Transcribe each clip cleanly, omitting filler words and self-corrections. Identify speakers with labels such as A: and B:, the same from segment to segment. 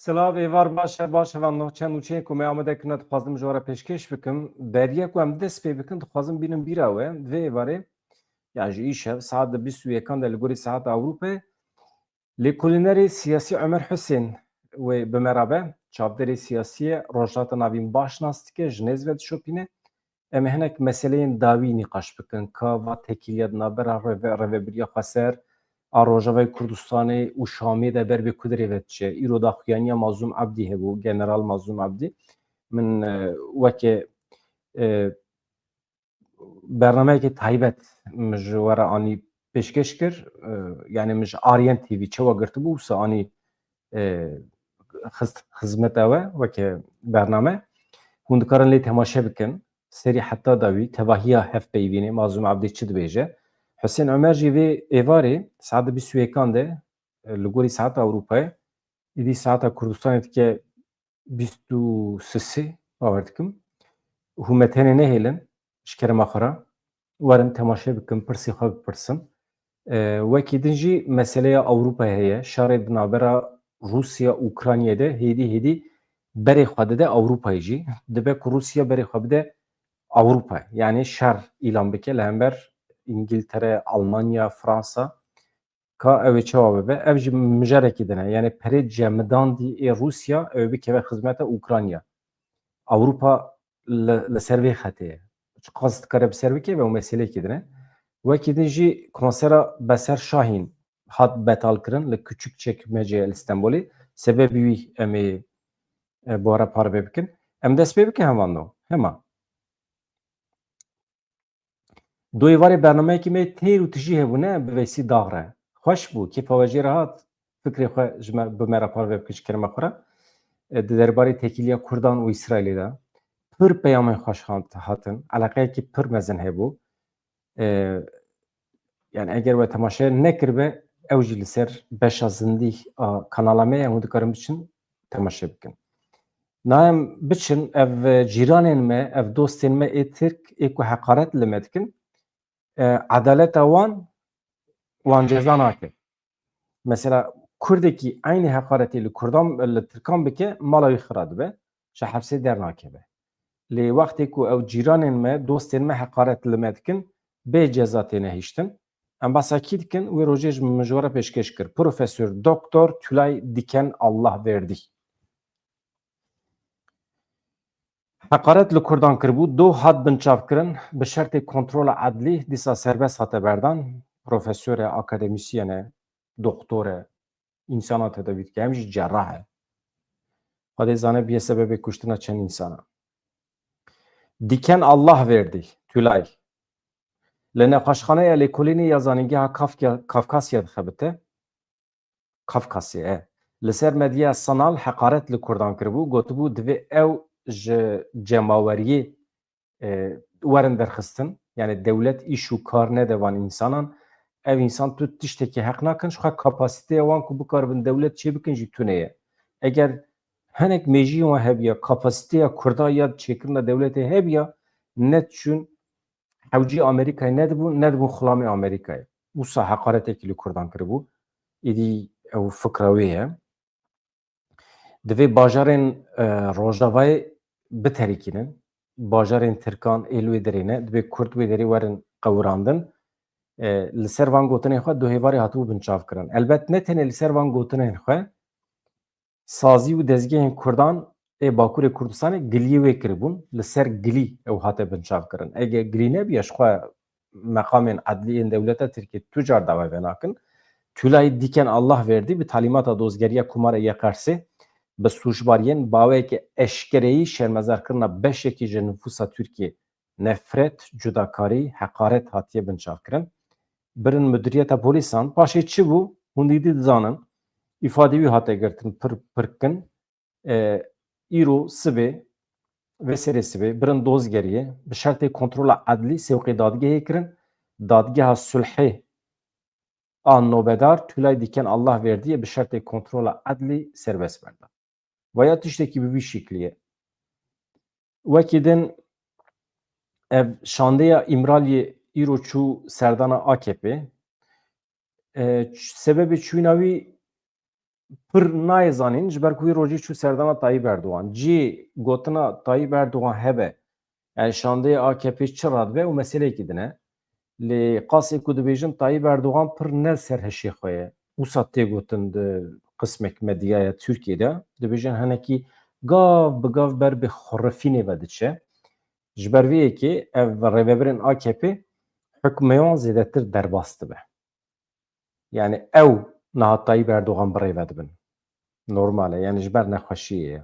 A: Silav êvar baş evan navçen û çiyê ku me amade kirine dixwazim ji we re pêşkêş bikim. Beriye ku em dest pê bikin dixwazim bînin bîra we divê êvarê ya ji îşev saet di bîst û yekan de li gorî saeta Ewropayê lêkolînerê siyasî Ömer Husên wê bi me re be çavderê siyasî ye rojhilata navîn baş nas dike ji nêz ve dişopîne em ê hinek meseleyên dawî nîqaş bikin ka va tekîliya di navbera Rêveberiya Xweser a Rojavayê Kurdistanê û Şamê de ber vê Kudrê ve diçe. Îro daxuyaniya Mazlûm Ebdî hebû, General Mazlûm Ebdî. Min wekê bernameyekê taybet min ji we re anî pêşkêş kir. Yani min ji Aryen TV çawa girtibû wisa anî xizmeta we wekê bername. Hûn dikarin lê temaşe bikin. Serî heta dawî tevahiya hevpeyvînê Mazlûm Ebdî çi dibêje. Hüseyin Ömer jî vê êvarê saet di bîst û yekan de li gorî saeta Ewropayê êdî saeta Kurdistanê dike bîst û sêsê bawer dikim. Hûn me tenê nehêlin ji kerema xwe re werin temaşe bikin pirsê xwe bipirsin. Wekî din jî meseleya Ewropayê heye. Şerê di navbera Rûsya û Ukraynayê de hêdî berê xwe dide Ewropayê jî. Dibe ku Rûsya berê xwe bide Ewropayê. Yani şer îlan bike li hember İngiltere, Almanya, Fransa ka ev ê çawa bibe. Ev jî mijarekî din e. Yani perê cemidandî ê Rûsya ew bikeve xizmeta Ukrayna. Ewropa li ser vê xetê ye. Qas dikare bi ser bike ve ew meseleyekî din e. Wekî din jî konsera Beser Şahîn hat betalkirin li Küçükçekmece li Stenbolê. Sebebî wî em ê bi we re parve bikin. Em dest pê bikin heman hema. Du êvarê bernameyekî me têr û tijî hebûne bi wesî dax re. Xweş bû, kêfa we jê re hat. Fikrê xwe ji me bi me re parve bikin ji kerema xwe re. Di derbarê tekîliya Kurdan û İsraîlê de pir peyamên xweş hatin. Eleqeyekî pir mezin hebû. Yani eger we temaşe nekiribe ew jî li ser beşa zindî a kanala me ye hûn dikarin biçin temaşe bikin. Nayem biçin ev cîranên me, ev dostên me ê Tirk ê ku heqaret li me dikin adaleta wan ceza nake. Mesela Kurdekî aynı heqaretê li Kurdan li Tirkan bike mala wî xira dibe ji hepsê dernakeve. Lê wextê ku ew cîranên me, dostên me heqaret li me dikin bê ceza têne hîştin. Em behsa kî dikin wê rojê ji min ji we re pêşkêş kir. Profesör Doktor Tülay Diken Allah verdî. Heqaret li Kurdan kiribû, do hat binçavkirin bi şertê kontrola edlî dîsa serbest hate berdan. Profesör e, akademisyen e, doktor e, insana tedavî dike, em jî cerrah e. Xwedê zane bîye sebebê kuştina çend insana. Diken Allah verdî, Tülay. Li neqaşxaneya lêkolînê ya zanîngeha Kafkasya dixebite. Kafkasya li ser medyaya sanal heqaret li Kurdan kiribû, gotibû divê ew ji cemaweriyê werin derxistin. Yani dewlet îş û kar nede van însanan. Ev însan tu tiştekî heq nakin ji xwe kapasiteya wan ku bikaribin dewlet çê bikin jî tune ye. Eger hinek mejiyên wan hebiya kapasiteya Kurda ya çêkirina dewletê hebiya neçûn hewcî Amerîkayê nedibûn xulamê Amerîkayê. Wisa heqaretekî li Kurdan kiribû. Êdî ew fikra wê ye. Divê bajarên Rojavayê biterîkînin. Bajarên Tirkan êl wê derê ne. Divê Kurd wê derê werin qewirandin. Li ser van gotinên xwe du hêvarê hatibû binçavkirin. Elbet ne tenê li ser van gotinên xwe sazî û dezgehên Kurdan ê Bakurê Kurdistanê giliyê wê kiribûn. Li ser gilî ew hate binçavkirin. Eger gilî nebiye ji xwe meqamên edlî ên dewleta Tirkiye tu car dawe venakin. Tülay Diken Allah verdî bi talimata dozgeriya Kumarê Yeqersê bi sûcbariyên baweyeke eşkereyî şermezarkirina beşekî ji nüfusa Tirkiye nefret, cudakarî, heqaret hatiye binçavkirin. Birin müdüriyeta polîsan paşê çi bû? Hûn dîdî dizanin. İfade wî hate girtin pirkin. Îro sibê ve serê sibê birin dozgeriyê bi şertê kontrola edlî sewqê dadgehê kirin. Dadgeha sulhê a nobedar Tülay Diken Allah verdiye bi şertê kontrola edlî serbest berdan. Vaya tiştekî bi vî şîklî ye. Wekî din ev şandeya İmraliyê îro çû serdana AKP sebebê çûna wî pir nayzanin ji ber ku wî rojî çû serdana Tayyip Erdoğan. Cî gotina Tayyip Erdoğan hebe. Yani şandê AKP çi radbe û meselekî dine. Lê qasê ku dibêjin Tayyip Erdoğan pir ne serhişê xwe ye. Wisa tê gotin di qismek medyaya Tirkiyeyê dibêjin hinekî gav bi gav ber bi xurifînê ve diçe. Ji ber vê yekê ev rêveberên AKP hikmeyan zêdetir derbas dibe. Yani ew niha Tayyip Erdoğan bi rêve dibin. Normal e. Yani ji ber nexweşiyê ye.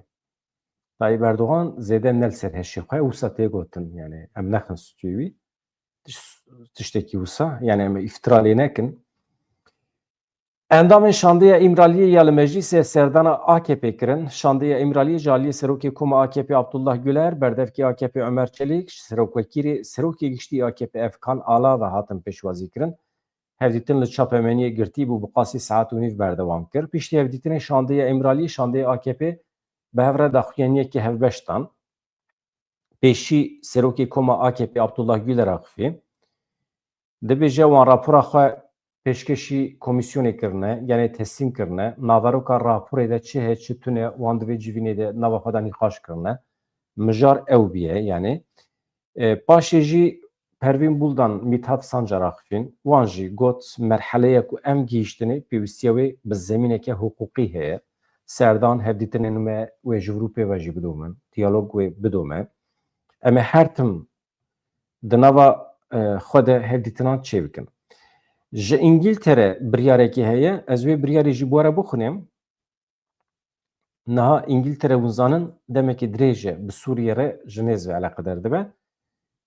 A: Tayyip Erdoğan zêde nel serhişê xwe wisa tê gotin. Yani em nexin stûyê wî. Tiştekî wisa. Yani em îftira lê nekin. Endamên şandeya İmraliyê ya li meclîsê serdana AKP kirin. Şandeya İmraliyê ji aliyê Serokê Koma AKP Abdullah Güler, berdevkî AKP Ömer Çelik, Serokwekîrê Serokê Giştî AKP Efkan Ala ve hatin pêşwazî kirin. Hevdîtin li çapemeniyê girtî bû bi qasî saet û nîv berdewam kir. Piştî hevdîtinê şandeya İmraliyê, şandeya AKP bi hev re daxuyaniyekê hevbeş dan. Pêşî Serokê Koma AKP Abdullah Güler axivî. Dibêje wan rapora xwe pêşkêşî komisyonê kirine, yani teslim kirine, naveroka raporê de çi heye çi tune wan divê civînê de nava xwe de nîqaş kirine. Mijar ew bîye yani. Paşê jî Pervîn Buldan Mithat Sancar axivîn, wan jî got merheleyek ku em gihîştinê pêwîstiya wê bi zemîneke hukukî heye. Serdan hevdîtinên me wê ji Ewropê ve jî bidomin, diyalog wê bidome. Em ê her tim di nava xwe de hevdîtinan çê bikin. Ji İngiltere biryarekî heye, ez wê biryarê jî bu re bixwînim. Niha İngiltere hûn zanin demekî dirêj e bi Sûriye re ji nêz ve eleqedar dibe.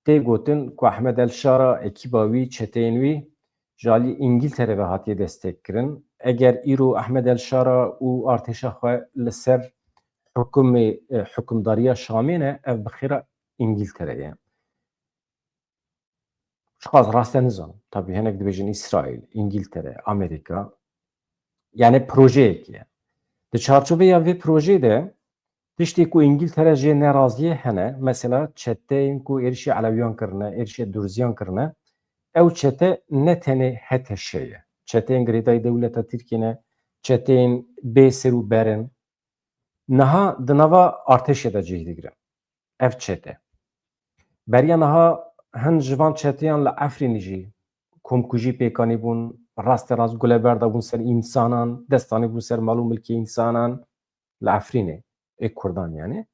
A: Tê gotin ku Ahmed Elşara ekîba wî, çeteyên wî ji alî İngiltere ve hatiye destek kirin. Eger îro Ahmed Elşara û artêşa xwe li ser hukumdariya Şamê ne, ev bi xêra İngiltere ye. Şiqas rastî nizanim. Tabii hinek dibêjin İsraîl, İngiltere, Amerika. Yani projeyekî ye. Di çarçoveya vê projeyê de tiştê ku İngiltere jê neraziyê hene, mesela çeteyên ku êrişî Elewiyan kirine, êrişî Durziyan kirine, ew çete ne tenê HTŞ ye. Çeteyên girêdayî dewleta Tirkiye ne, çeteyên bê ser û berin, niha di nava artêşê de cih digirin. Ev çete. Beriya niha hin ji van çeteyan li Efrînê jî komkujî pêkanî bûn, rastê rast guleber dabûn ser însanan, destanê bûn ser mal û milkê însanan li Efrînê, ê Kurdan yani.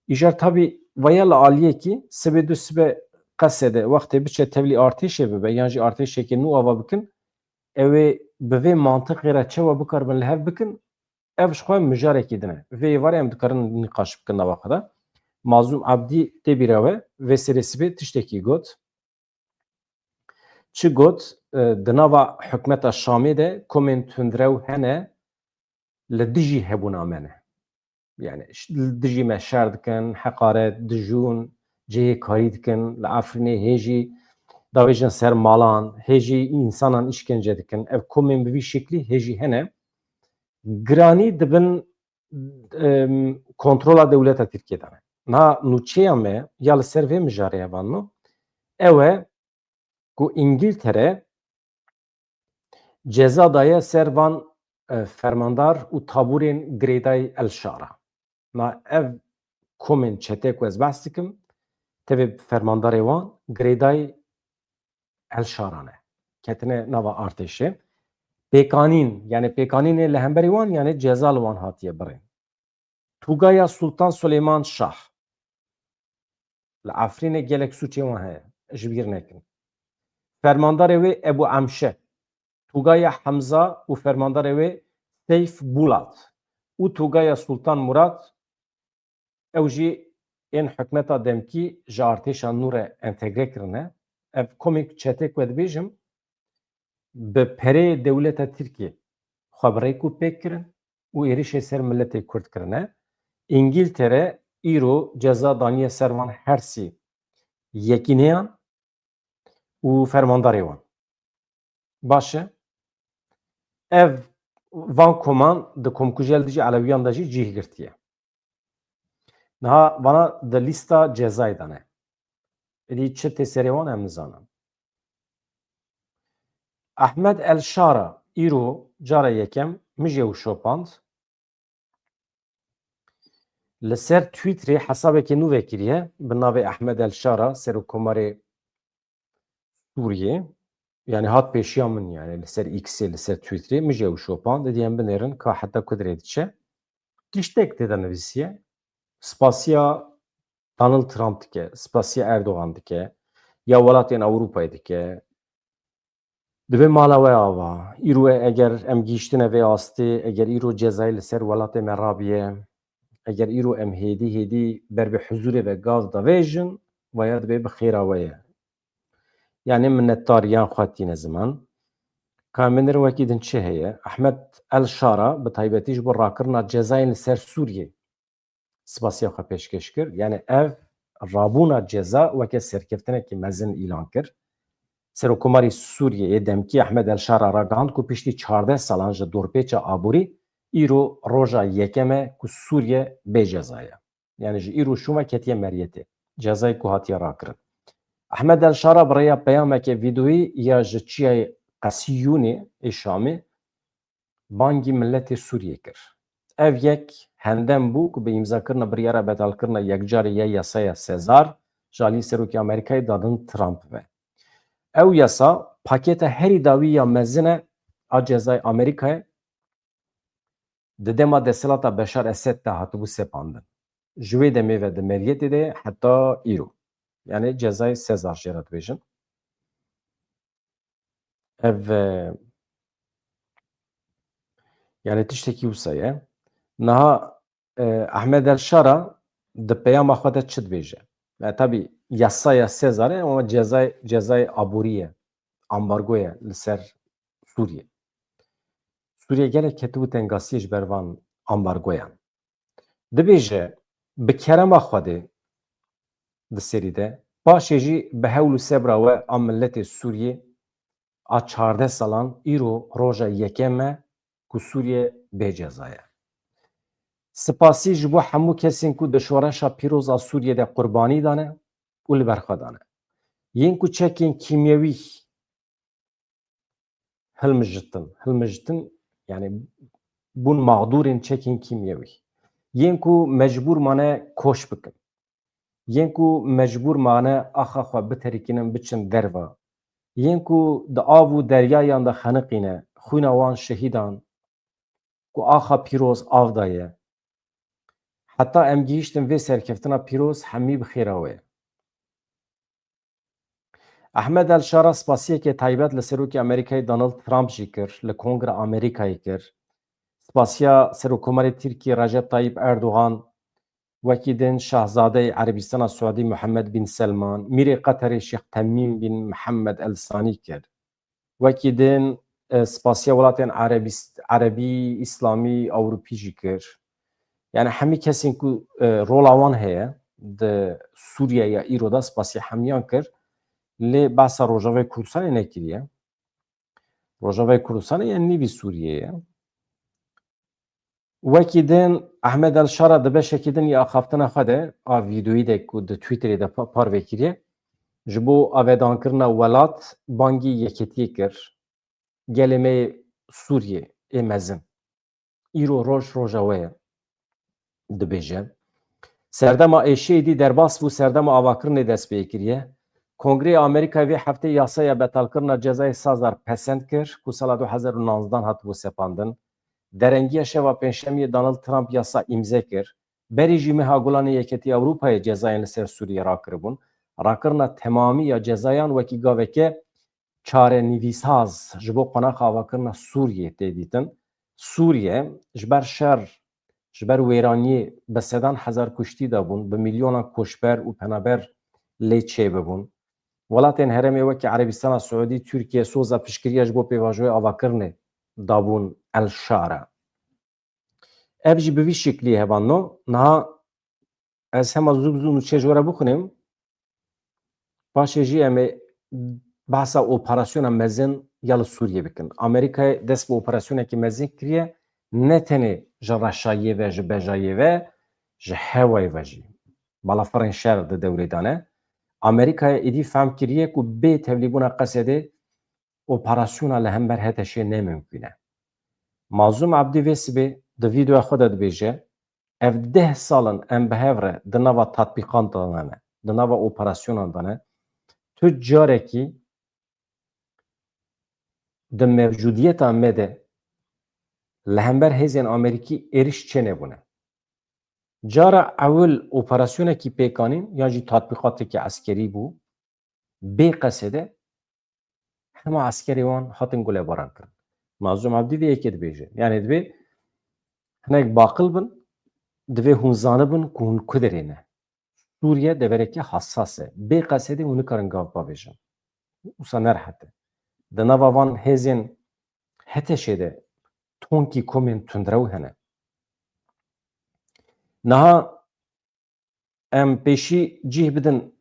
A: Îjar tabii vaya li aliyekî sibê du sibê qesê de wextê biçe tevlî artêşê bibe yan jî artêşekê nû ava bikin, ew ê bi vê mantiqê re çawa bikaribin li hev bikin, ev ji xwe mijarekî din e. Vê êvarê em dikarin nîqaş bikin nava xwe de. Mazlûm Ebdî tê bîra we vê serê sibê tiştekî got. Çi got di nava hikûmeta Şamê de komên tundrew hene li dijî hebûna me ne. Yani li dijî me şer dikin, heqaret, dijûn, cihê karî dikin, li Efrînê hêjî davêjin ser malan, hêjî însanan îşkence dikin. Ev komên bi vî şeklî hêjî hene. Giranî dibin kontrola dewleta Tirkiye de ne. Niha nûçeya me ya li ser vê mijarê hevan mı? Ew e ku İngiltere ceza daye ser van fermandar û taborên girêdayî Elşara. Niha ev komên çete ku ez behs dikim, tevê fermandarê wan girêdayî Elşara ne. Ketine nava artêşê. Pêkanîn, yani pêkanînê li hemberî wan yani ceza li wan hatiye birîn. Tugaya Sultan Süleyman Şah. Li Efrînê gelek sûçê wan heye. Ji bîr nekin. Fermandarê wê Ebu Emşe. Tugaya Hemza û fermandarê wê Seyf Bulat. û Tugaya Sultan Murat ew jî ên hikûmeta demkî ji artêşa nû re entegre kirine. Ev komîk çetê ku dibêjim bi perê dewleta Tirkiye xwebreyk û pêk kirin û êrişê ser milletê Kurd kirine. İngiltere îro ceza daniye ser van hersî yekîneyan û fermandarê wan. Baş e? Ev van koman di komkujiyê dijî Elewiyan de jî cih girtiye. Niha vana di lîsta cezayê de ne. Êdî çi tê serê wan em nizanin. Ahmed Elşara îro cara yekem mijê û şopand li ser Twitterê hesabekê nû vekiriye bi navê Ehmed El-Şara Serokkomarê Sûriyê yani hat pêşiya min yani li ser X'ê li ser Twitterê mijê û şopand didî em binêrin ka heta Kudrê diçe. Tiştek têde nivîsiye. Spasiya Donald Trump dike, spasiya Erdogan dike, ya welatên Ewropayê dike. Divê mala we ava. Îro eger em gîştine vê astê, eger îro cezayê li ser welatê me rabiye, eger îro em hêdî ber bi huzurê ve gav davêjin, waya divê bi xêra we ye. Yani minnettariyan xwe tîne ziman. Ka min wekî din çi heye? Ehmed El-Şara bi taybetî ji bo rakirina cezayên li ser Sûriyê spasiya xwe pêşkêş kir. Yani ev rabûna ceza weke serkeftinekî mezin îlan kir. Serokkomarê Sûriyeyê demkî Ehmed El-Şara ragihand ku piştî 14 salan ji dorpêça aborî îro roja yekem e ku Sûriye bê ceza ye. Yani ji îro şûme ketiye meriyetê. Cezayê ku hatiye rakirin. Ehmed El-Şara bi rêya peyameke vîdeoyî ya ji Çiyayê Qesîyûnê ê Şamê bangî milletê Sûriyê kir. Ev yek hendem bû ku bi îmzakirina biryara betalkirina yekcarî ya yasaya Sezar ji alî Serokê Amerîkayê dadin Trump ve. Ew yasa paketa herî dawî ya mezin e a cezayê Amerîkayê di dema desthilata Beşar Esed de hatibû sepandin. Ji wê demê ve di meriyetê de heta îro. Yani cezayê Sezar jê re dibêjin. Ev yani tiştekî wisa ye. Niha Ehmed El-Şara di peyama xwe de çi dibêje? Tabii yasaya Sezar e ama cezayê aborî ye. Ambargo ye li ser Sûriye. Sûriye gelek ketibû tengasiyê ji ber van ambargoyan. Dibêje bi kerema Xwedê di serî de paşê jî bi hewl û sebra we a milletê Sûriyê a 14 salan îro roja yekem me ku Sûriye bê ceza ye. Spasî ji bo hemû kesên ku di şoreşa pîroz a Sûriyê de qurbanî dane û li ber xwe dane. Yên ku çekên kîmyewî hilmijitin yani bûn mağdûrên çekên kîmyewî. Yên ku mecbûr mane koş bikin. Yên ku mecbûr mane axa xwe biterîkinin biçin derve. Yên ku di av û deryayan de xeniqîne, xwîna wan şehîdan ku axa pîroz av daye. Heta em gihîştin vê serkeftina pîroz hemî bi xêra we ye. Ehmed El-Şara spasiyekê taybet li Serokê Amerîkayê Donald Trump jî kir, li Kongre Amerîkayê kir. Spasiya Serokkomarê Tirkiye Recep Tayyip Erdogan, wekî din Şehzadeyê Erebistana Suedî Muhammed bin Selman, Mîrê Qeterê Şeyx Temîm bin Muhammed El Sanî kir. Wekî din spasiya welatên Erebî, İslamî, Ewropî jî kir. Yani hemî kesên ku rola wan heye di Sûriye ya îro da spasiya hemiyan kir. Lê behsa Rojavayê Kurdistanê nekiriye. Rojavayê Kurdistanê yên nîvî Sûriyê ye. Wekî din Ehmed El-Şara di beşekî din ya axaftina xwe de a vîdeoyî de ku di Twitterê de par vekiriye ji bo avedankirina welat bangî yeketiyê kir. Gelê me Sûriye ê mezin. Îro roj roja we ye dibêje. Serdema êşiyê derbas bû serdema avakirinê dest pê kiriye. Kongrê Amerîkayê vê heftê yasaya betalkirina cezayê Sezar pesend kir ku sala 2019 hatibû sepandin. Derengiya şeva pênşemiyê Donald Trump yasa îmze kir. Berî jî meha Gulanê Yeketî Ewropayê cezayên li ser Sûriye rakiribûn. Rakirina temamî ya cezayan wekî gaveke çarenivîsaz ji bo qonaxa avakirina Sûriyê tê dîtin. Sûriye ji ber şer, ji ber wêraniyê bi sedan hezar kuştî dabûn, bi milyonan koçber û penaber lê çêbibûn. Welatên herêmê wekî Erebistana Suedî, Tirkiye soza piştgiriya ji bo pêvajoyê avakirinê dabûn El-Şara. Ev jî bi vî şekliyê hevano. Niha ez hema zû û çê ji we re bixwînim. Paşê jî em ê behsa operasyona mezin ya li Sûriyê bikin. Amerîkayê dest bi operasyonekî mezin kiriye, ne tenê ji reşayiyê ve ji bejayê ve ji hewayê ve jî. Balafirên şer di dewrê dane. Amerîkayê êdî fehm kiriye ku bê tevlîbûna Qesedê operasyona li hember Heteşê nemimkün e. Mazlum Abdî Vêsibê di vîdeoya xwe de dibêje ev 10 salin em bi hev re di nava tatbîqan de ne, di nava operasyonan de ne, tu carekî di mevcudiyeta me de li hember hêzên Amerîkî êriş çê nebûne. Cara ewil operasyonekî pêkanîn yan jî tatbîqatekî eskerî bû, bê qesedê hema eskerê wan hatin gulêbaran kirin. Mazlum Abdî vê yekê dibêje. Yani divê hinek baqil bin, divê hûn zanibin ku hûn ku derê ne. Sûriye deverekî hessas e. Bê qesedê hûn nikarin gav bavêjin. Wisa nerhete. Di nava van hêzên Heteşê de tonkî komên tundrew hene. Niha em pêşî cih bidin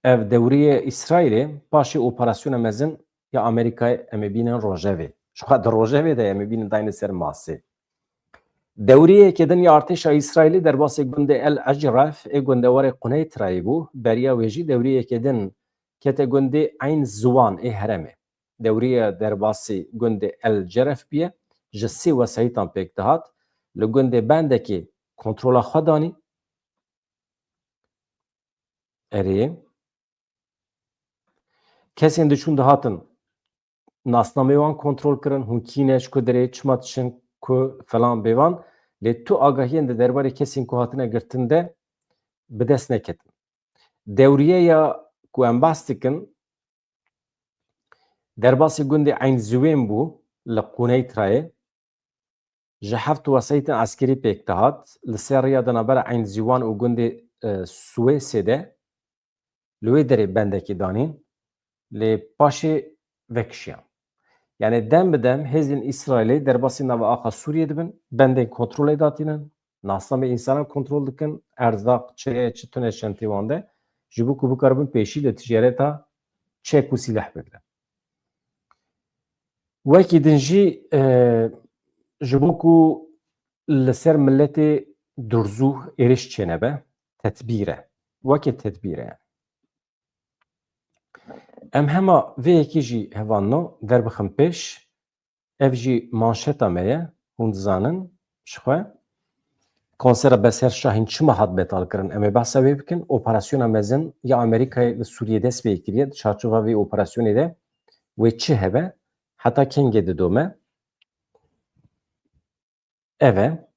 A: ev dewriye İsraîlê paşê operasyona mezin ya Amerîkayê em ê bînin Rojevê. Ji xwe di Rojevê de em ê bînin dayîne ser masê. Dewriyekê din ya artêşa İsraîlê derbasê gundê El Ecref ê gundewarê Quneydreyê bû. Beriya wê jî dewriyekê din kete gundê Eyn Ziwan ê herêmê. Dewriya derbasê gundê El Ceref bûye ji sê wesayîtan pêk dihat. Li gundê bendekê kontrola xwe danî. Erê kesên diçûn dihatin nasnamê wan kontrol kirin, hûn kîne ji ku derê çima diçin ku falan bêvan lê tu agahiyên di derbarê kesên ku hatine girtin de bi dest neketin. Dewriyeya ku em behs dikin derbasê gundê Eyn Ziwên bû li Quneydreyê ji heft wesayîtên eskerî pêk dihat li ser rêya di navbera Eyn Ziwan û gundê Swêsê de li wê derê bendekî danîn lê paşê vekişiyan. Yani dem bi dem hêzên İsraîlê derbasî nava axa Sûriye dibin, bendên kontrolê datînin, nasnamê însanan kontrol dikin, erzaq, çirê, çi tune şentê wan de ji bo ku bikaribin pêşî li ticareta çek û sîleh bigirin. Wekî din jî ji bo ku li ser milletê durzû êriş çênebe, tetbîr e. Wekî tedbîr e. Em hema vê yekî jî hevanno derbixin pêş, ev jî manşeta me ye, hûn dizanin ji xwe. Konsera Beser Şahîn çima hat betalkirin em ê behsa wê bikin. Operasyona mezin ya Amerîkayê li Sûriyê dest pê kiriye di çarçova vê operasyonê de wê çi hebe heta kengê didome ev e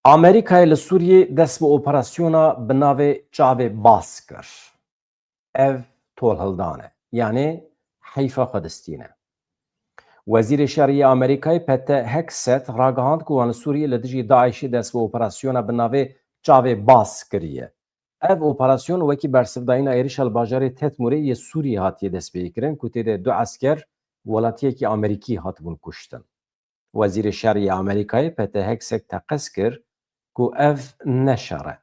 A: Amerîkayê li Sûriyê dest bi operasyona bi navê Çavê Bas kir. Ev tolhildan e. Yani heyfa Xwedistîne. Wezîrê Şerîyê Amerîkayê Pete Hegseth ragihand ku wan li Sûriyê li dijî Daişê dest bi operasyona bi navê Çavê Bas kiriye. Ev operasyon wekî bersivdayîna êrişa li bajarê Tetmûrê yê Sûriyê hatiye dest pê kirin ku têde du esker welatiyekî Amerîkî hatibûn kuştin. Wezîrê Şerîyê Amerîkayê Pete Hegseth teqez kir ku ev ne şer e.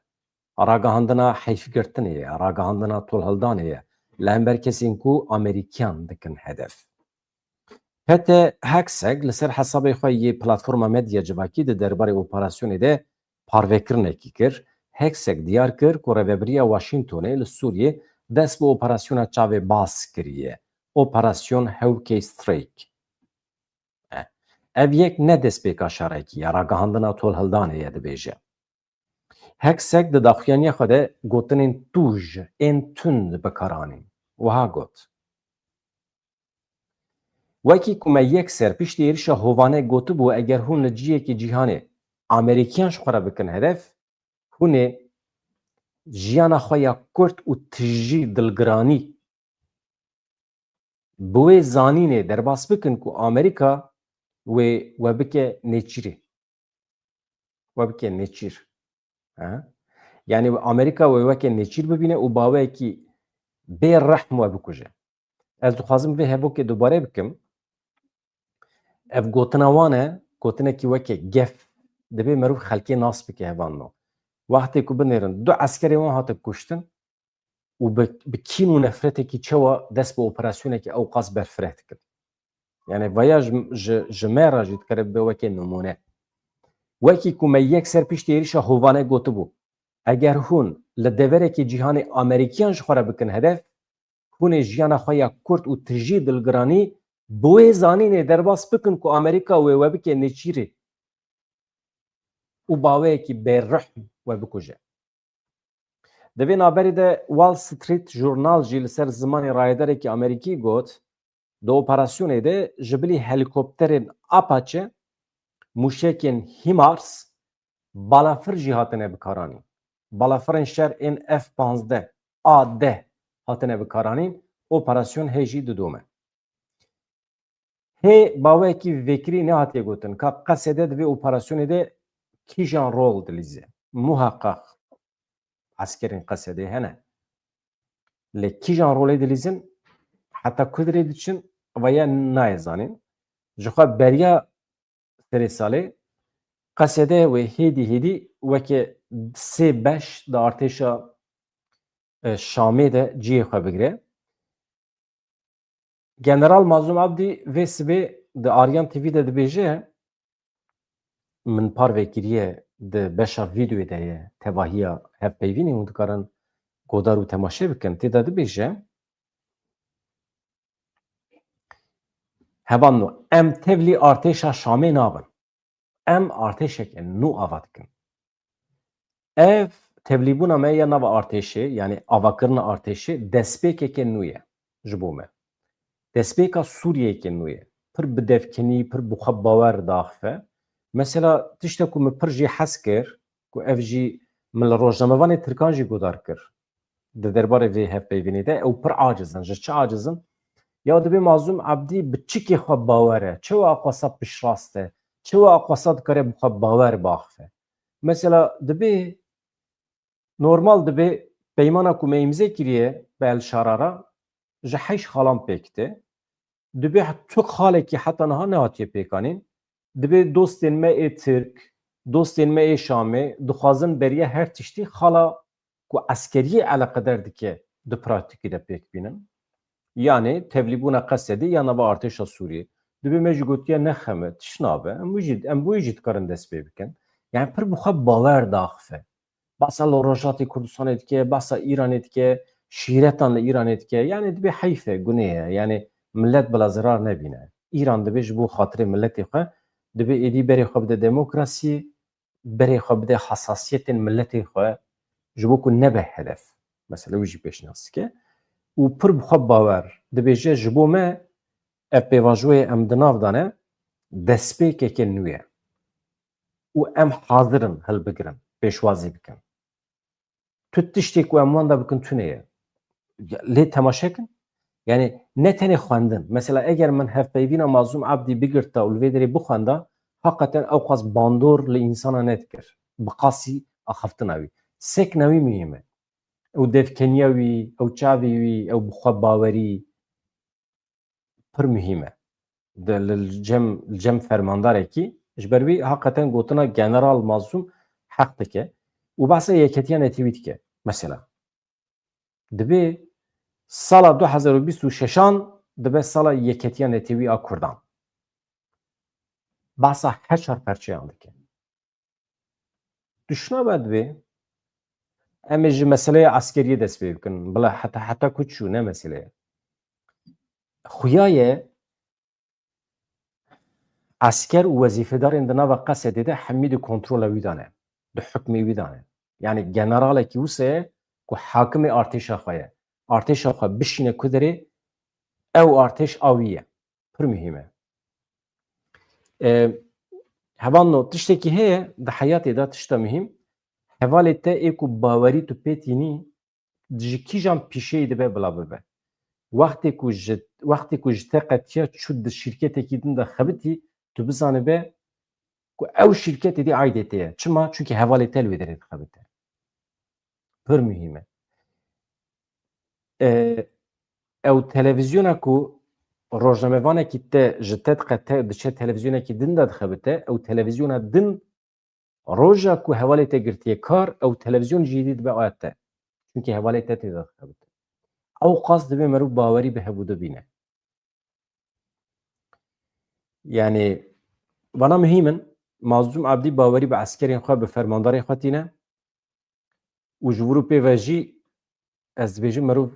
A: Ragihandina heyfgirtinê ye, ragihandina tolhildanê ye li hember kesên ku Amerîkyan dikin hedef. Pete Hegseth li ser hesabê xwe yê platforma medya civakî di derbarê operasyonê de parvekirinekî kir. Hegseth diyar kir ku rêveberiya Washingtonê li Sûriyê dest bi operasyona Çavê Bas kiriye. Operasyon Hewkê Strêk. Ev yek ne destpêka şerekî ye, ragihandina tolhildanê ye dibêje. Hegseth di daxuyaniya xwe de gotinên tûj ên tund bikaranîn. Wiha got. Wekî ku me yek ser piştî êrişa hovane gotibû eger hûn li ciyekî cîhanê Amerîkyan ji xwe re bikin hedef, hûn ê jiyana xwe ya Kurd û tijî dilgiranî bi wê zanînê derbas bikin ku Amerîka wê we bike nêçîrê. We bike nêçîr. Yani Amerîka wê weke nêçîr bibîne û baweyekî bê rehm we bikuje. Ez dixwazim vê hevokê dubare bikim. Ev gotina wan e, gotinekî weke gef dibe merûv xelkê nas bike hevanno. Wextê ku binêrin du eskerê wan hatin kuştin û bi kîn û nefretekî çawa dest bi operasyonekî ew qas berfireh dikin. Yani vaya ji me re jî dikare bibe weke numune. Wekî ku me yek ser piştî êrişa hovane gotibû eger hûn li deverekî cîhanê Amerîkyan ji xwe re bikin hedef, hûnê jiyana xwe ya Kurd û tijî dilgiranî bi wê zanînê derbas bikin ku Amerîka wê we bike nêçîrê û baweyekî bêrihm we bikuje. Di vê naberê de Wall Street Journal jî li ser zimanê rayedarekî Amerîkî got, di operasyonê de ji bilî helîkopterên Apache, mûşekên HIMARS, balafir jî hatine bikaranîn. Balafirên şer ên F-15 A-10 hatine bikaranîn, operasyon hê jî didome. Hê bawekî vêkirî nehatiye gotin ka Qesedê di vê operasyonê de kîjan rol dilîze. Muheqqaq askerên Qesedê hene. Lê kîjan rolê dilîzin heta Kudrê diçin veya nayê zanîn. Ji xwe beriya serê salê Qesedê wê hêdî weke sê beş di artêşa Şamê de ciyê xwe bigire. General Mazlum Abdî vê sibê di Aryan TV de dibêje min par vekiriye di beşa vîdyoyê de ye tevahiya hevpeyvînê hûn dikarin godar û temaşe bikin. Têda dibêje hevan em tevlî artêşa Şamê nabin. Em artêşeke nû ava dikin. Ev tevlîbûna me ya nava artêşê yani avakirina artêşê destpêkeke nû ye ji bo me. Destpêka Sûriyeyeke nû ye. Pir bidevkinî, pir bi xwe bawer daxife. Mesela tiştek ku min pir jî hes kir ku ev jî min li rojnamevanê Tirkan jî godar kir. Di derbarê vê hevpeyvînê de ew pir acizin. Ji çi acizin? Ya dibê Mazlum Abdî bi çikê xwe bawer e. Çawa xwesa piştrast e. Çawa xwesa dikare bi xwe bawer biaxife. Mesela dibê normal dibê peymana ku me îmze kiriye bi El Şarara ji heşt xalan pêkite. Dibê çi xalekî heta niha nehatiye pêkanîn. Dibê dostên me ê Tirk, dostên me ê Şamê dixwazin beriya her tiştî xala ku eskeriyê eleqedar dike di pratikî de pêk bînin. Yani tevlîbûna Qesedê ya nava artêşa Sûriyê. Dibê me jî gotiye nexeme, tiş nabe, em wî jî dikarin dest pê bikin. Yani pir bi xwe bawer daxife. Basa li Rojatê Kurdistanê dike, basa İranê dike, şîretan li İranê dike. Yani dibê heyf e, gunê ye. Yani millet bila zirar nebîne. İran dibê ji bo xatirê milletê xwe dibê êdî berê xwe bide demokrasî, berê xwe bide hesasiyetên milletê xwe ji bo ku nebe hedef. Mesela wî jî pêşniyaz dike. û pir bi xwe bawer dibêje ji bo me ev pêvajoyê em di nav dane destpêkeke nû ye. û em hazirin hilbigirin, pêşwazî bikin. Tu tiştê ku em wan da bikin tune ye. Lê temaşe kin. Yani ne tenê xwendin. Mesela eger min hevpeyvîna Mazlum Abdî bigirta û li vê derê bixwenda heqeten ew qas bandor li însana nedikir. Bi qasî axaftina wî. Sekna wî mühîm e. Ew devkeniya wî, ew çavê wî, ew bi xwe bawerî pir mühîm e. Li cem fermandarekî ji ber wî heqeten gotina General Mazlum heq dike û behsa yeketiya netîwî dike. Mesela dibê sala 2026 dibe sala yeketiya netîwî a Kurdan. Behsa heşar perçeyan dike. Düşünabe dibê em ê ji meseleyê askeriyê dest pê bikin. Bila heta ku çû ne meseleye. Xuya ye asker û wezîfedarên di nava Qesedê de hemî di kontrola wî dane. Di hukmê wî dane. Yani generalekî wisa ye ku hakimê artêşa xwe ye. Artêşa xwe bişîne Kudrê ew artêş a wî ye. Pir mühîm e. Hevan tiştekî heye di heyatê de tişta mühîm hevalê te ê ku bawerî tu pê tînî ji kîjan pîşeyê dibe bila bibe. Wextê ku ji te qetiya çû di şîrketekî din de xebitî tu bizanibe ku ew şîrketê dî aydê te ye. Çima? Çünkü hevalê te li wê derê dixebite. Pir mühîm e. Ew televizyona ku rojnamevanekî te ji te diqete diçe televizyonekî din de dixebite, ew televizyona din roja ku hevalê te girtiye kar, ew televizyon jî dî dibe aya te. Çünkü hevalê te tê de dixebite. Ew qas dibe merû bawerî bi hevû dibîne. Yani bana mühîm in Mazlum Abdî bawerî bi eskerên xwe bi fermandarê xwe tîne û ji wir û pê ve jî ez dibêjim merûv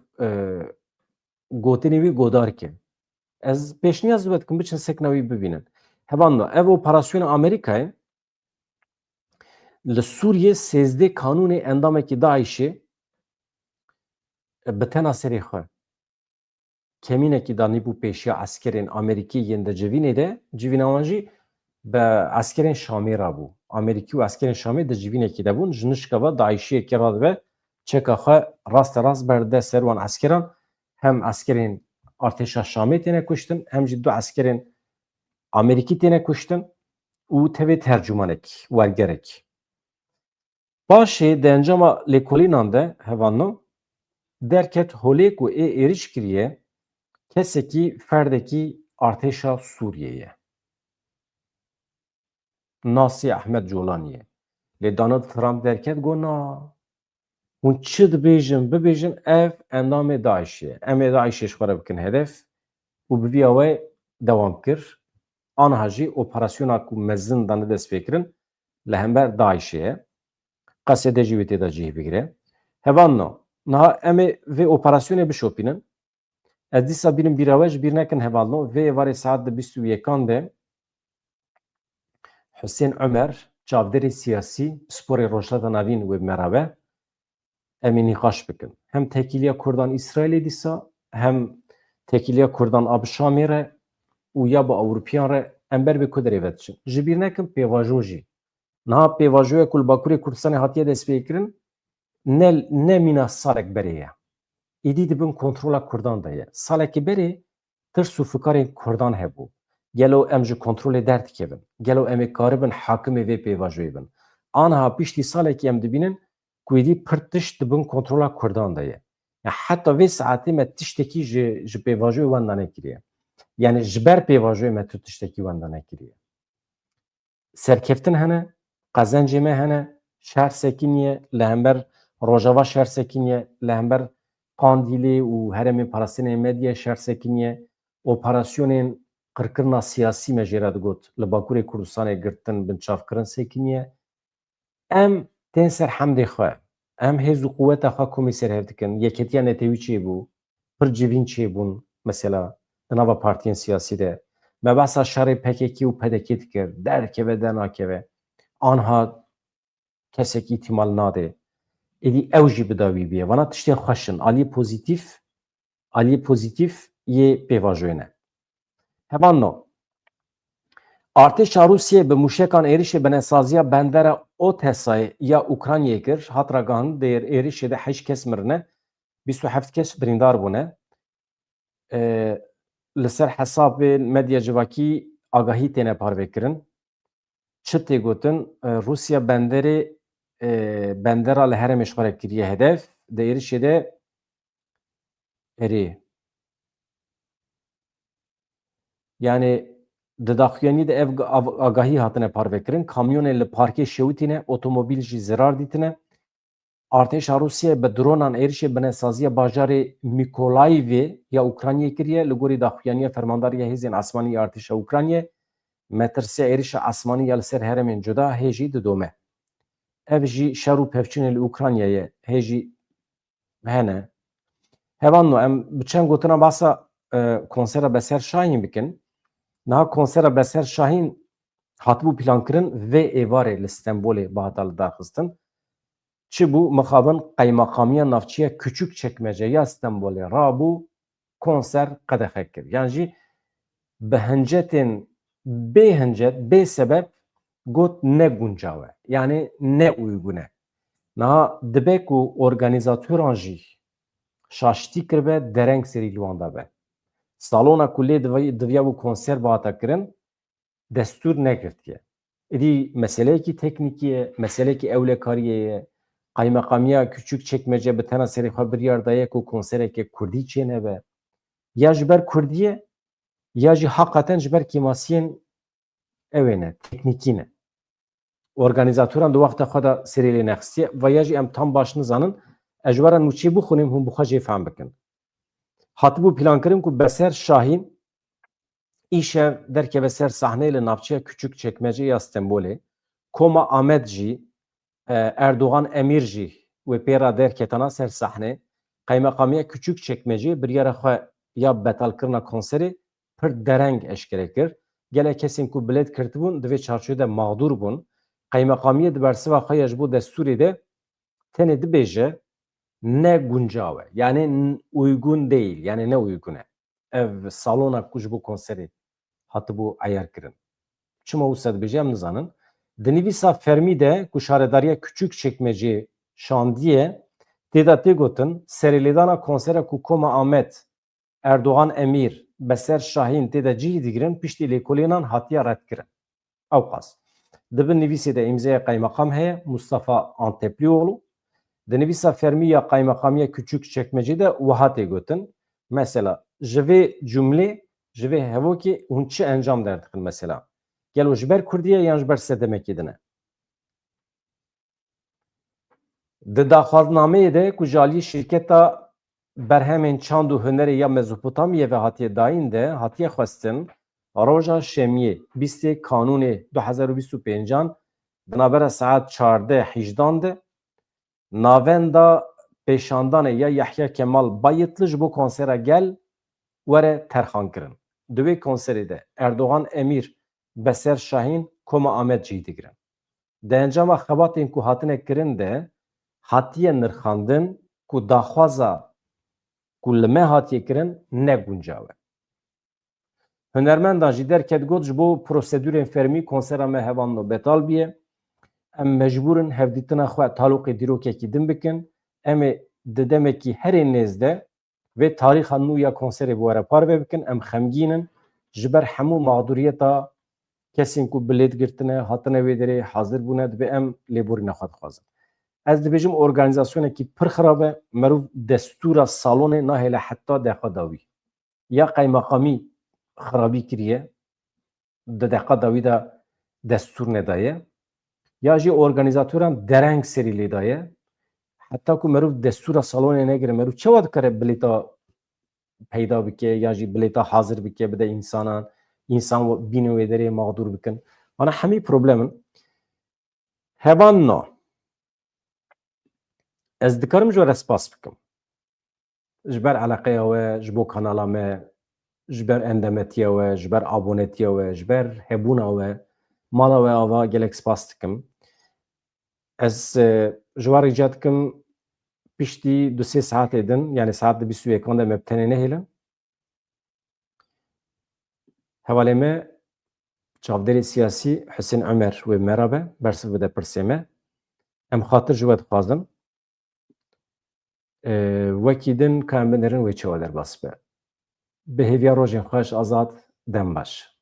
A: gotinê wî godar ke. Ez pêşniyaz dikim biçin sekna wî bibînin. Hevan ev operasyona Amerîkayê li Sûriyê 13 kanûnê endamekî Daişê bi tena serê xwe kemînekî danîbû pêşiya eskerên Amerîkî yên de civînê de civîna wan jî bi eskerên Şamê rabû. Amerîkî û eskerên Şamê di civînekî de bûn ji nişka ve Daişiyekê radibe çeka xwe rasterast berde ser wan eskeran hem eskerên artêşa Şamê têne kuştin hem jî du eskerên Amerîkî têne kuştin û tevê tercûmanekî wergerekî. Paşê di encama lêkolînan de hevano derket holêk û êriş kiriye kesekî ferdekî artêşa Sûriyeyê. Nasî Ehmed Colanî ye. Lê Donald Trump derket got na hûn çi dibêjin bibêjin ev endamê Daişê ye. Em ê Daişê ji xwe re bikin hedef û bi vîya we dewam kir. Aniha jî operasyona ku mezin danî dest pêkirin li hember Daişê ye. Qesedê jî wê têda cih bigire. Hevan no. Niha em ê vê operasyonê bişopînin. Ez dîsa bînim bîra we ji bîr nekin hevalno vê êvarê saet di 21 de Hüseyin Ömer çavderê siyasî sporê rojhilata navîn wê merave em ê nîqaş bikin. Hem tekîliya Kurdan İsraîlê dîsa hem tekîliya Kurdan a bi Şamê re û ya bi Ewropiyan re em ber vê ku derê ve diçin. Ji bîr nekin pêvajo jî. Niha pêvajoya ku li Bakurê Kurdistanê hatiye destpêkirin ne mîna salek berê ye. Êdî dibin kontrola Kurdan de ye. Salekê berê tirs û fikarên Kurdan hebû. Gelo em ji kontrolê derdikevin. Gelo em ê karibin hakimê vê pêvajoyê bin. Aniha piştî salekê em dibînin ku êdî pir tişt dibin kontrola Kurdan de ye. Ya heta vê saetê me tiştekî ji pêvajoyê wan da nekiriye. Yani ji ber pêvajoyê me tu tiştekî wan da nekiriye. Serkeftin hene, qezencê me hene, şer sekiniye li hember Rojava şer sekiniye li hember Kandîlê û heremên Palestînê Medyê şer sekiniye operasyonên qirkirina siyasî me jê re digot li Bakurê Kurdistanê girtin bin çavkirin sekiniye. Em tên ser hemdê xwe, em hêz û quweta xwe komî serhev dikin. Yeketiya Netewî çêbû, pir civîn çêbûn mesela di nava partiyên siyasî de. Me behsa şerê PKK û PDK dikir, derkeve de nakeve. Anha kesekî îhtîmal nade. Êdî ew jî bi dawî biye. Vana tiştên xweş in. Aliyê pozîtîf yê pêvajoyê ne. Hevan no. Artêşa Rûsyê bi mûşekan êrişê binesaziya bendera Odessayê ya Ukraynayê kir. Hat ragihandin dê êrişê de 8 kes mirine, 27 kes birîndar bûne. Li ser hesabên medya civakî agahî têne parvêkirin. Çi tê gotin Rûsya bendera li herêmê ji xwe re kiriye hedef. Di êrişê de herê. Yani di daxuyanî de ev agahî hatine parvêkirin. Kamyonên li parkê şewitîne, otomobîl jî zirar dîtine. Artêşa Rûsyayê bi dronan êrişê binesaziya bajarê Mikolayivê ya Ukraynayê kiriye li gorî daxuyaniya fermandariya hêzên esmanî ya Artêşa Ukraynayê metirsiya êrişa esmanî ya li ser herêmên cuda hê jî didome. Ev jî şer û pevçûnê li Ukraynayê hê jî hene. Hevan no em bi çend gotina basa konsera Beser Şahîn bikin. Niha konsera Beser Şahîn hatibû plankirin vê êvarê li Stenbolê bihata li darxistin. Çi bû mixabin Qeymakamiya Navçeya Küçükçekmece ya Stenbolê rabû konser qedexe kir. Yani jî bi hincetên bê hincet bê sebeb got ne guncaw e. Yani ne uygun e. Niha dibe ku organîzatoran jî şaştî kiribe dereng serî li wan da be. Salona ku lê diviya bû konser bihata kirin destûr negirtiye. Êdî meseleyekî teknîkî ye, meseleyekî ewlekariyê ye. Qeymakamiya Küçükçekmece bi tena serê xwe biryar daye ku konserekê Kurdî çênebe. Ya ji ber Kurdî ye ya jî heqaten ji ber kêmasiyên ew ne, teknîkî ne. Organîzatoran di wexta xwe da serê lê nexistiye ve ya jî em tam baş nizanin ez ji were nûçê bixwînim hûn bi xwe jê fehm bikin. Hatibû plankirin ku Beser Şahîn îşev derkeve ser sahneyê li navçeya Küçükçekmece ya Stenbolê. Koma Amed jî Erdoğan Emir jî wê pêra derketana ser sahnê. Qeymakamiya Küçükçekmece biryara xwe ya betalkirina konserê pir dereng eşkere kir. Gelek kesên ku bilêt kirtibûn divê çarçoyê de mağdur bûn. Qeymeqamiyê di bersiva xwe ya ji bo destûrê de tenê dibêje ne guncav e. Yani uygun değil. Yani ne uygun e. Ev salona ku ji bo konserê hatibû eyarkirin. Çima wisa dibêje em nizanin. Di nivîsa fermî de ku şaredariya Küçükçekmecê şandiye têda tê gotin serêlêdana konsera ku Koma Amet Erdoğan Emîr Beser Şahîn têda cihî digirin piştî lêkolênan hatiye redkirin. Ew qas. Dibin nivîsê de îmzaya Kaymakam heye Mustafa Anteplioğlu. Di nivîsa fermî ya Kaymakamiya Küçükçekmecê de wiha tê gotin. Mesela ji vê cumlê ji vê hevokê hûn çi encam derdikin mesela. Gelo ji ber Kurdiye yan ji ber sedemekê din e. Di daxwazinameyê de ku ji aliyê şîrketa berhemên çand û hunerê ya Mezopotamyê ve hatiye dayîn de hatiye xwestin roja şemiyê bîstê kanûnê 2025 di navbera saet 14-18 de navenda pêşandanê ya Yahya Kemal Bayitli ji bo konsera gel were terxan kirin. Di wê konserê de Erdoğan Emîr Beser Şahîn Koma Amet cihî digirin. Di encama xebatên ku hatine kirin de hatiye nirxandin ku daxwaza ku li me hatiye kirin ne guncav e. Hunermendan jî derket got ji bo prosedûrên fermî konsera me hevan betal bîye. Em mecbûrin hevdîtina xwe talûqê dîrokekî din bikin. Em ê di demekî herê nêzde vê tarîxa nû ya konserê bi were parve bikin. Em xemgînin ji ber hemû mağduriyeta kesên ku bilêt girtine, hatine wê derê hazir bûne dibe em lêborîna xwe dixwazin. Ez dibêjim organizasyonekî pir xirab e, merûv destûra salonê nahêle heta deqa dawî. Ya Kaymakamî xirabî kiriye, di deqa dawî de destûr nedaye, ya jî organizatoran dereng serî lê daye. Heta ku merûv destûra salonê negire, merûv çawa dikare bilêta peyda bike ya jî bilêta hazir bike bide însanan, însan bînê wê derê mağdur bikin. Ana hemî problemin. Hevan na. Ez dikarim ji we re spas bikim. Ji ber eleqeya we, ji bo kanala me, ji ber endametiya we, ji ber abonetiya we, ji ber hebûna we, mala we ava gelek spas dikim. Ez ji we rica dikim piştî 2-3 saetê din, yani saet 21 de me bi tenê nehêlin. Hevalê me çavderê siyasî Hüseyin Ömer wê merabe, bersiv bide pirsê me. Em xatir ji we dixwazin. Wekî din ka em binerin wê çawa derbas be. Bi hêviya rojên xweş azad dem baş.